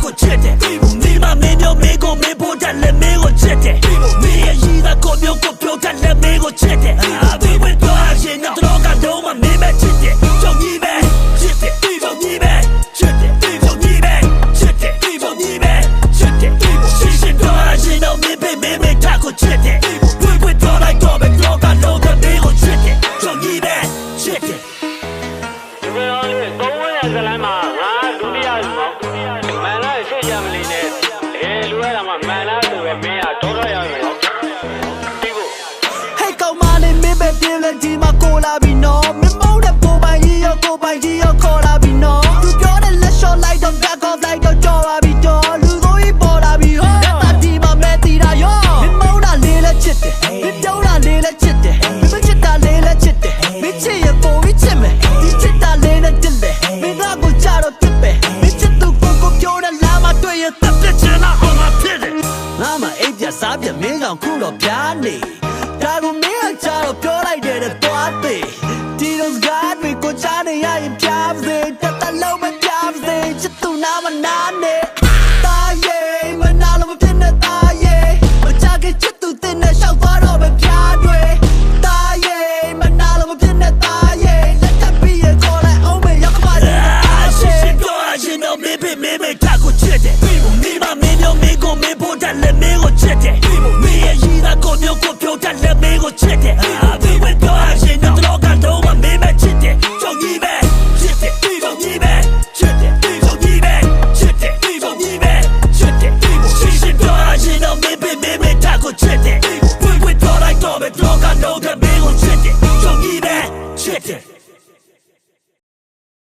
ကိုချစ်တယ်မိမမင်းမျိုးမင်းကိုမင်းဖို့တက်လည်းမင်းကိုချစ်တယ်မင်းရဲ့ရည်သားကိုမျိုးကိုပြောတက်လည်းမင်းကိုချစ်တယ်ဝေဝေတော့ရှင်တော့ကတော့မမင်းပဲချစ်တယ်ကြောင့်ကြီးပဲချစ်တယ်ကြောင့်ကြီးပဲချစ်တယ်ကြောင့်ကြီးပဲချစ်တယ်ကြောင့်ကြီးပဲချစ်တယ်ရှင်တော့ရှင်တော့မင်းပဲမင်းပဲထားကိုချစ်တယ်ဝေဝေတော့လိုက်တော့ပဲတော့ကတော့မင်းကိုချစ်တယ်ကြောင့်ကြီးပဲချစ်တယ်ဒီလိုလေးသုံးဝရဇလမ်းမှာငါဒုတိယလူမောင်မန်လာရှေ့ရမလေးနဲ့လူရတာမှာမန်လာဆိုပဲမင်းကတော့ရမယ်ဒီကို Hey ကောင်မလေးမင်းပဲပြင်းလက်ဒီမှာကိုလာပြီနော်မင်းမောင်းတဲ့ကိုပိုင်ကြီးရောကိုပိုင်ကြီးရောခေါ်လာပြီနော်သူပြောတဲ့လက်လျှော့လိုက်တော့ back off လိုက်တော့ကြော်ပါပြီတော့လူစိုးကြီးပေါ်လာပြီဟောတာဒီမှာမဲတီတာရောမင်းမောင်းတာလေးလက်ချစ်တယ်မင်းပြောတာလေးလက်ချစ်တယ်မင်းချစ်တာလေးလက်ချစ်တယ်မင်းချစ်ရင်ပုံပြီးချစ်မယ်ဒီချစ်တာလေးနဲ့တစ်လေမင်းကကိုချတော့တစ်ပဲမင်းချစ်သူကိုပြောတဲ့လာမတွေ့ရင်တပ်ပြချင်တာဟောမှာဖြစ်တယ်ငါမှအိပ်ပြစားပြမင်းကောင်ခုတော့ပြားနေဒါကိုမင်းအချတော့ပြောလိုက်တယ်တော့သေးဒီလိုစကားတွေကိုချားနေရရင်ပြားစေတက်တလုံးမပြားစေချစ်သူနာမနာနေတာရဲ့မနာလို့မဖြစ်နေတာရဲ့မချကချစ်သူတင်နဲ့ရှောက်သွားတော့ပဲပြားနေတာရဲ့မနာလို့မဖြစ်နေတာရဲ့လက်ထပ်ပြီးရခေါ်လိုက်အောင်မရောက်ပါနဲ့ရှင်ပြောအရှင်တော့မင်းဖေမင်းမေတာကိုချစ်တယ်မိမမင်းမျိုးမင်းကိုမင်းဖို့တက်လည်းမင်းကိုချစ်တယ်မင်းရဲ့ရည်သားကိုမျိုးကိုပြောတက်လည်းမင်းကိုချစ်တယ်